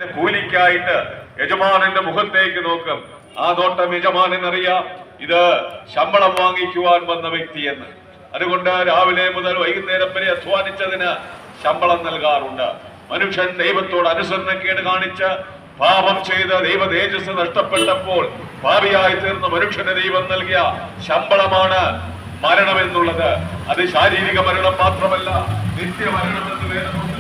കൂലിക്കായിട്ട് യജമാനന്റെ മുഖത്തേക്ക് നോക്കും. ആ നോട്ടം യജമാനനറിയാം ഇത് ശമ്പളം വാങ്ങിക്കുവാൻ വന്ന വ്യക്തിയെന്ന്. അതുകൊണ്ട് രാവിലെ മുതൽ വൈകുന്നേരം വരെ അധ്വാനിച്ചതിന് ശമ്പളം നൽകാറുണ്ട്. മനുഷ്യൻ ദൈവത്തോട് അനുസരണക്കേട് കാണിച്ച് പാപം ചെയ്ത് ദൈവ തേജസ് നഷ്ടപ്പെട്ടപ്പോൾ പാപിയായി തീർന്ന മനുഷ്യന് ദൈവം നൽകിയ ശമ്പളമാണ് മരണം എന്നുള്ളത്. അത് ശാരീരിക മരണം മാത്രമല്ല, നിത്യമരണം എന്ന് വേദപുസ്തകം.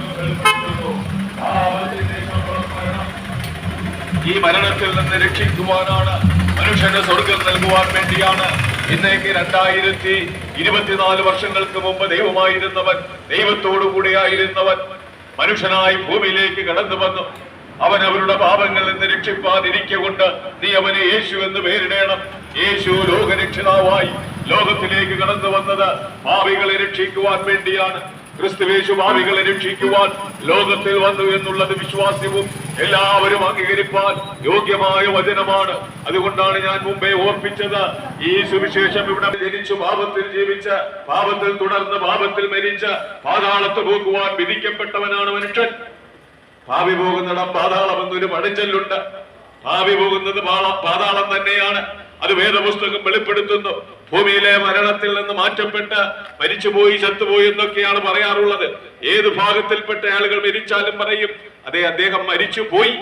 ഈ മരണത്തിൽ നിന്ന് രക്ഷിക്കുവാനാണ്, മനുഷ്യന് സ്വർഗം നൽകുവാൻ വേണ്ടിയാണ്. ഇന്നേക്ക് 2024 വർഷങ്ങൾക്ക് മുമ്പ് ദൈവമായിരുന്നവൻ, ദൈവത്തോടു കൂടെയായിരുന്നവൻ മനുഷ്യനായി ഭൂമിയിലേക്ക് കടന്നു വന്നു. അവൻ അവരുടെ പാപങ്ങളിൽ നിന്ന് രക്ഷിപ്പാതിരിക്കൊണ്ട് നീ അവനെ യേശു എന്ന് പേരിടേണം. യേശു ലോകരക്ഷിതാവായി ലോകത്തിലേക്ക് കടന്നു വന്നത് പാപികളെ രക്ഷിക്കുവാൻ വേണ്ടിയാണ്. ക്രിസ്തുവേശു പാപികളെ രക്ഷിക്കുവാൻ ലോകത്തിൽ വന്നു എന്നുള്ളത് വിശ്വാസ്യവും എല്ലാവരും അംഗീകരിപ്പാൻ യോഗ്യമായ വചനമാണ്. അതുകൊണ്ടാണ് ഞാൻ മുമ്പേ ഓർപ്പിച്ചത്, ഈ സുവിശേഷം ഇവിടെ ജനിച്ചു പാപത്തിൽ ജീവിച്ച് പാപത്തിൽ തുടർന്ന് പാപത്തിൽ മരിച്ച് പാതാളത്ത് പോകുവാൻ വിധിക്കപ്പെട്ടവനാണ് മനുഷ്യൻ. ഭാവി പോകുന്നിടം പാതാളം എന്നൊരു പഴഞ്ചൊല്ലുണ്ട്. ഭാവി പോകുന്നത് പാതാളം തന്നെയാണ്. അത് വേദപുസ്തകം വെളിപ്പെടുത്തുന്നു. ഭൂമിയിലെ മരണത്തിൽ നിന്ന് മാറ്റപ്പെട്ട് മരിച്ചുപോയി, ചത്തുപോയി എന്നൊക്കെയാണ് പറയാറുള്ളത്. ഏത് ഭാഗത്തിൽപ്പെട്ട ആളുകൾ മരിച്ചാലും പറയും അതെ, അദ്ദേഹം മരിച്ചുപോയി.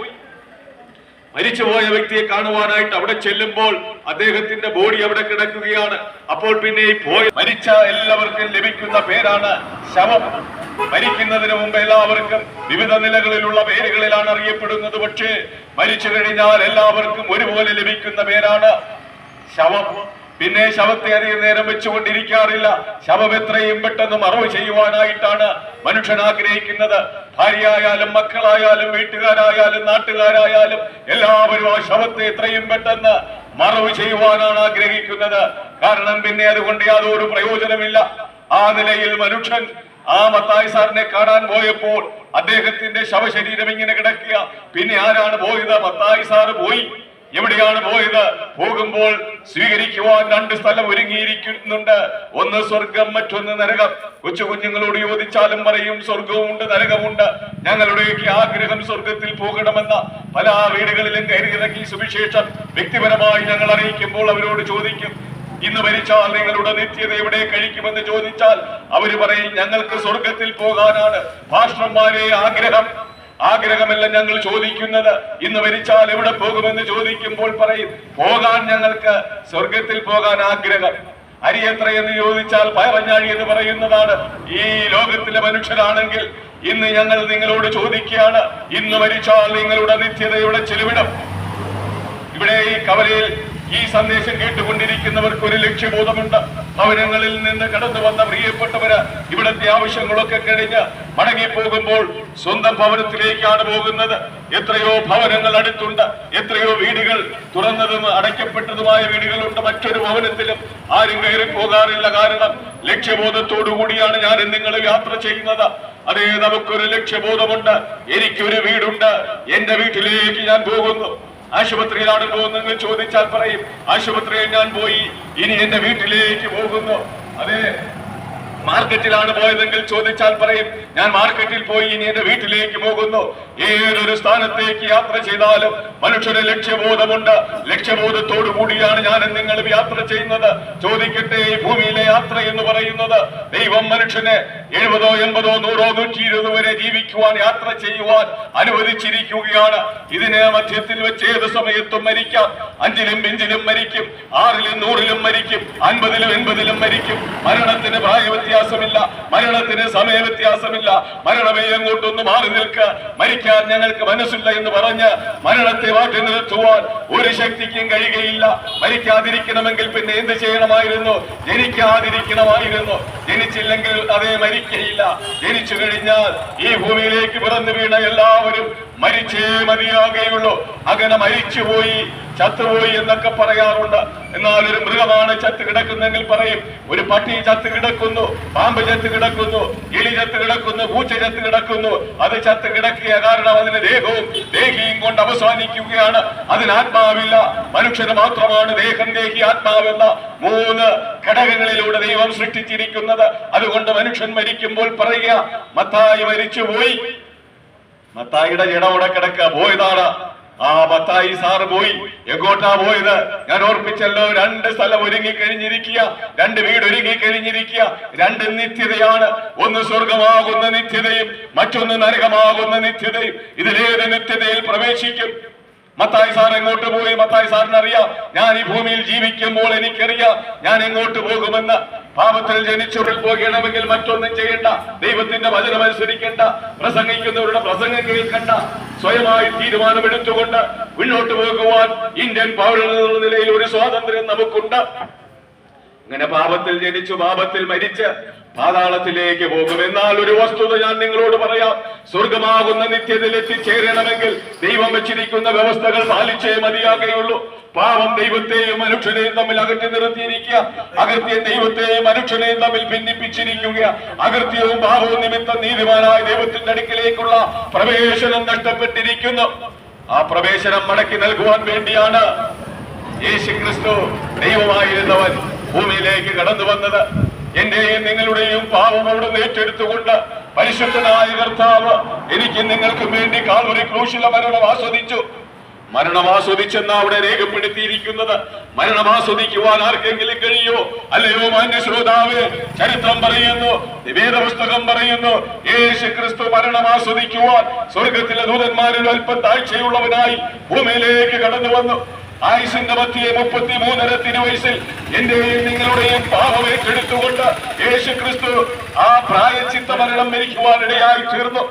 മരിച്ചുപോയ വ്യക്തിയെ കാണുവാനായിട്ട് അവിടെ ചെല്ലുമ്പോൾ അദ്ദേഹത്തിന്റെ ബോഡി അവിടെ കിടക്കുകയാണ്. അപ്പോൾ പിന്നെ ഈ മരിച്ച എല്ലാവർക്കും ലഭിക്കുന്ന പേരാണ് ശവം. മരിക്കുന്നതിന് മുമ്പ് എല്ലാവർക്കും വിവിധ നിലകളിലുള്ള പേരുകളിലാണ് അറിയപ്പെടുന്നത്. പക്ഷേ മരിച്ചു കഴിഞ്ഞാൽ എല്ലാവർക്കും ഒരുപോലെ ലഭിക്കുന്ന പേരാണ് ശവം. പിന്നെ ശവത്തെ അധികം നേരം വെച്ചുകൊണ്ടിരിക്കാറില്ല. ശവം എത്രയും പെട്ടെന്ന് മറവ് ചെയ്യുവാനായിട്ടാണ് മനുഷ്യൻ ആഗ്രഹിക്കുന്നത്. ഭാര്യയായാലും മക്കളായാലും വീട്ടുകാരായാലും നാട്ടുകാരായാലും എല്ലാവരും ആ ശവത്തെ എത്രയും പെട്ടെന്ന് മറവ് ചെയ്യുവാനാണ് ആഗ്രഹിക്കുന്നത്. കാരണം പിന്നെ അതുകൊണ്ട് യാതൊരു പ്രയോജനമില്ല. ആ നിലയിൽ മനുഷ്യൻ ആ മത്തായി സാറിനെ കാണാൻ പോയപ്പോൾ അദ്ദേഹത്തിന്റെ ശവശരീരം ഇങ്ങനെ കിടക്കുക. പിന്നെ ആരാണ് പോയത്? മത്തായി സാറ് പോയി. എവിടെയാണ് പോയത്? പോകുമ്പോൾ സ്വീകരിക്കുവാൻ 2 സ്ഥലം ഒരുങ്ങിയിരിക്കുന്നുണ്ട്. ഒന്ന് സ്വർഗം, മറ്റൊന്ന് നരകം. കൊച്ചു കുഞ്ഞുങ്ങളോട് ചോദിച്ചാലും പറയും സ്വർഗവുമുണ്ട് നരകമുണ്ട്. ഞങ്ങളുടെയൊക്കെ ആഗ്രഹം സ്വർഗത്തിൽ പോകണമെന്ന. പല വീടുകളിലും കയറിയിറങ്ങി സുവിശേഷം വ്യക്തിപരമായി ഞങ്ങൾ അറിയിക്കുമ്പോൾ അവരോട് ചോദിക്കും, ഇന്ന് മരിച്ചാൽ നിങ്ങളുടെ നിത്യത എവിടെ കഴിക്കുമെന്ന് ചോദിച്ചാൽ അവര് പറയും ഞങ്ങൾക്ക് സ്വർഗത്തിൽ പോകാനാണ് പാസ്റ്റർമാരെ ആഗ്രഹമല്ല ഞങ്ങൾ ചോദിക്കുന്നത്. ഇന്ന് മരിച്ചാൽ എവിടെ പോകുമെന്ന് ചോദിക്കുമ്പോൾ പറയും പോകാൻ ഞങ്ങൾക്ക് സ്വർഗത്തിൽ പോകാൻ ആഗ്രഹം. അരി എത്രയെന്ന് ചോദിച്ചാൽ പയറഞ്ഞാഴി എന്ന് പറയുന്നതാണ്. ഈ ലോകത്തിലെ മനുഷ്യരാണെങ്കിൽ ഇന്ന് ഞങ്ങൾ നിങ്ങളോട് ചോദിക്കുകയാണ്, ഇന്ന് മരിച്ചാൽ നിങ്ങളുടെ നിത്യതയുടെ ചെലവിടം. ഇവിടെ ഈ കവലയിൽ ഈ സന്ദേശം കേട്ടുകൊണ്ടിരിക്കുന്നവർക്ക് ഒരു ലക്ഷ്യബോധമുണ്ട്. ഭവനങ്ങളിൽ നിന്ന് കടന്നു വന്ന പ്രിയപ്പെട്ടവര് ഇവിടത്തെ ആവശ്യങ്ങളൊക്കെ കഴിഞ്ഞ് മടങ്ങിപ്പോകുമ്പോൾ സ്വന്തം ഭവനത്തിലേക്കാണ് പോകുന്നത്. എത്രയോ ഭവനങ്ങൾ അടുത്തുണ്ട്, എത്രയോ വീടുകൾ തുറന്നതും അടയ്ക്കപ്പെട്ടതുമായ വീടുകളുണ്ട്. മറ്റൊരു ഭവനത്തിലും ആരും കയറി പോകാറില്ല. കാരണം ലക്ഷ്യബോധത്തോടു കൂടിയാണ് ഞാൻ നിങ്ങൾ യാത്ര ചെയ്യുന്നത്. അതേ, നമുക്കൊരു ലക്ഷ്യബോധമുണ്ട്. എനിക്കൊരു വീടുണ്ട്, എന്റെ വീട്ടിലേക്ക് ഞാൻ പോകുന്നു. ആശുപത്രിയിലാണ് പോകുന്നതെന്ന് ചോദിച്ചാൽ പറയും ആശുപത്രിയിൽ ഞാൻ പോയി, ഇനി എന്റെ വീട്ടിലേക്ക് പോകുന്നു. അതെ, മാർക്കറ്റിലാണ് പോയതെങ്കിൽ ചോദിച്ചാൽ പറയും ഞാൻ മാർക്കറ്റിൽ പോയി, ഇനി എന്റെ വീട്ടിലേക്ക് പോകുന്നു. ഏതൊരു സ്ഥാനത്തേക്ക് യാത്ര ചെയ്താലും മനുഷ്യന് ലക്ഷ്യബോധമുണ്ട്. ലക്ഷ്യബോധത്തോടു കൂടിയാണ് ഞാൻ നിങ്ങൾ യാത്ര ചെയ്യുന്നത്. ചോദിക്കട്ടെ, ഈ ഭൂമിയിലെ യാത്ര എന്ന് പറയുന്നത് ദൈവം മനുഷ്യനെ 70, 80, 100, 120 വരെ ജീവിക്കുവാൻ, യാത്ര ചെയ്യുവാൻ അനുവദിച്ചിരിക്കുകയാണ്. ഇതിനെ മധ്യത്തിൽ വെച്ച് ഏത് സമയത്തും മരിക്കാം. 5ലും 5ലും മരിക്കും, 6ലും 100ലും മരിക്കും, 50ലും 80ലും മരിക്കും. മരണത്തിന് പ്രായ വ്യത്യാസമില്ല, മരണത്തിന് സമയ വ്യത്യാസമില്ല. മരണമേ അങ്ങോട്ടൊന്ന് മാറി നിൽക്കുക, മരിക്കാൻ ഞങ്ങൾക്ക് മനസ്സില്ല എന്ന് പറഞ്ഞ് മരണത്തെ മാറ്റി നിർത്തുവാൻ ഒരു ശക്തിക്കും കഴിയുകയില്ല. മരിക്കാതിരിക്കണമെങ്കിൽ പിന്നെ എന്ത് ചെയ്യണമായിരുന്നു? ജനിക്കാതിരിക്കണമായിരുന്നു. ജനിച്ചില്ലെങ്കിൽ അതേ മരിക്കയില്ല. ജനിച്ചു കഴിഞ്ഞാൽ ഈ ഭൂമിയിലേക്ക് പിറന്നു വീണ എല്ലാവരും മരിച്ചേ മതിയാകുകയുള്ളൂ. അങ്ങനെ മരിച്ചുപോയി, ചത്തുപോയി എന്നൊക്കെ പറയാറുണ്ട്. എന്നാൽ ഒരു മൃഗമാണ് ചത്ത് കിടക്കുന്നെങ്കിൽ പറയും ഒരു പട്ടി ചത്ത് കിടക്കുന്നു, പാമ്പ് ചത്ത് കിടക്കുന്നു, എലി ചത്ത് കിടക്കുന്നു, പൂച്ച ചത്ത് കിടക്കുന്നു. അത് ചത്ത് കിടക്കുക. കാരണം അതിന് ദേഹവും ദേഹിയും കൊണ്ട് അവസാനിക്കുകയാണ്. അതിന് ആത്മാവില്ല. മനുഷ്യന് മാത്രമാണ് ദേഹം, ദേഹി, ആത്മാവെന്ന 3 ഘടകങ്ങളിലൂടെ ദൈവം സൃഷ്ടിച്ചിരിക്കുന്നത്. അതുകൊണ്ട് മനുഷ്യൻ മരിക്കുമ്പോൾ പറയുക മത്തായി മരിച്ചുപോയി. മത്തായിയുടെ ജഡവിടെ കിടക്ക പോയതാണ്. ആ മത്തായി സാറ് പോയി. എങ്ങോട്ടാ പോയത്? ഞാൻ ഓർപ്പിച്ചല്ലോ, 2 സ്ഥലം ഒരുങ്ങിക്കഴിഞ്ഞിരിക്കുക, 2 വീട് ഒരുങ്ങിക്കഴിഞ്ഞിരിക്കുക. 2 നിത്യതയാണ്. ഒന്ന് സ്വർഗമാകുന്ന നിത്യതയും മറ്റൊന്ന് നരകമാകുന്ന നിത്യതയും. ഇതിലേത് നിത്യതയിൽ പ്രവേശിക്കും? മത്തായി സാർ എങ്ങോട്ട് പോയി? മത്തായി സാറിന് അറിയാം, ഞാൻ ഈ ഭൂമിയിൽ ജീവിക്കുമ്പോൾ എനിക്കറിയാം ഞാൻ എങ്ങോട്ട് പോകുമെന്ന്. പാപത്തിൽ ജനിച്ചവരിൽ പോകണമെങ്കിൽ മറ്റൊന്നും ചെയ്യണ്ട, ദൈവത്തിന്റെ വചനം അനുസരിക്കേണ്ട, പ്രസംഗിക്കുന്നവരുടെ പ്രസംഗം കേൾക്കണ്ട, സ്വയമായി തീരുമാനമെടുത്തുകൊണ്ട് മുന്നോട്ട് പോകുവാൻ ഇന്ത്യൻ പൗരനെന്ന നിലയിൽ ഒരു സ്വാതന്ത്ര്യം നമുക്കുണ്ട്. ഇങ്ങനെ പാപത്തിൽ ജനിച്ചു പാപത്തിൽ മരിച്ച് പാതാളത്തിലേക്ക് പോകും. എന്നാൽ ഒരു വസ്തുത ഞാൻ നിങ്ങളോട് പറയാം, സ്വർഗമാകുന്ന നിത്യതയിൽ എത്തിച്ചേരണമെങ്കിൽ ദൈവം വെച്ചിരിക്കുന്ന വ്യവസ്ഥകൾ പാലിച്ചേ മതിയാകുകയുള്ളൂ. പാപം ദൈവത്തെയും മനുഷ്യനെയും തമ്മിൽ അകറ്റി നിർത്തിയിരിക്കുക, അകൃത്യം ദൈവത്തെയും മനുഷ്യനെയും തമ്മിൽ ഭിന്നിപ്പിച്ചിരിക്കുക. അകൃത്യവും പാപവും നിമിത്തം നീതിമാനായ ദൈവത്തിന്റെ അടുക്കിലേക്കുള്ള പ്രവേശനം നഷ്ടപ്പെട്ടിരിക്കുന്നു. ആ പ്രവേശനം മടക്കി നൽകുവാൻ വേണ്ടിയാണ് യേശുക്രിസ്തു ദൈവമായിരുന്നവൻ ഭൂമിയിലേക്ക് കടന്നു വന്നത്. എന്റെയും നിങ്ങളുടെയും പാപം അവിടെ ഏറ്റെടുത്തുകൊണ്ട് പരിശുദ്ധനായ കർത്താവ് എനിക്കും നിങ്ങൾക്കും വേണ്ടി കാൽവരി ക്രൂശിലെ മരണം ആസ്വദിച്ചു. മരണം ആസ്വദിച്ചെന്ന അവിടെ രേഖപ്പെടുത്തിയിരിക്കുന്നത്. മരണം ആസ്വദിക്കുവാൻ ആർക്കെങ്കിലും കഴിയോ? അല്ലയോ മാന്യ ശ്രോതാവ്, ചരിത്രം പറയുന്നു, വേദപുസ്തകം പറയുന്നു, യേശു ക്രിസ്തു മരണം ആസ്വദിക്കുവാൻ സ്വർഗത്തിലെ ദൂതന്മാരിൽ അല്പം താഴ്ചയുള്ളവനായി ഭൂമിയിലേക്ക് കടന്നു വന്നു. ആയുസിന്റെ മധ്യേ 33 തിരുവയസ്സിൽ എന്റെയും നിങ്ങളുടെയും പാപമേറ്റെടുത്തുകൊണ്ട് യേശു ക്രിസ്തു ആ പ്രായശ്ചിത്ത മരണം മരിക്കുവാനിടയായി തീർന്നു.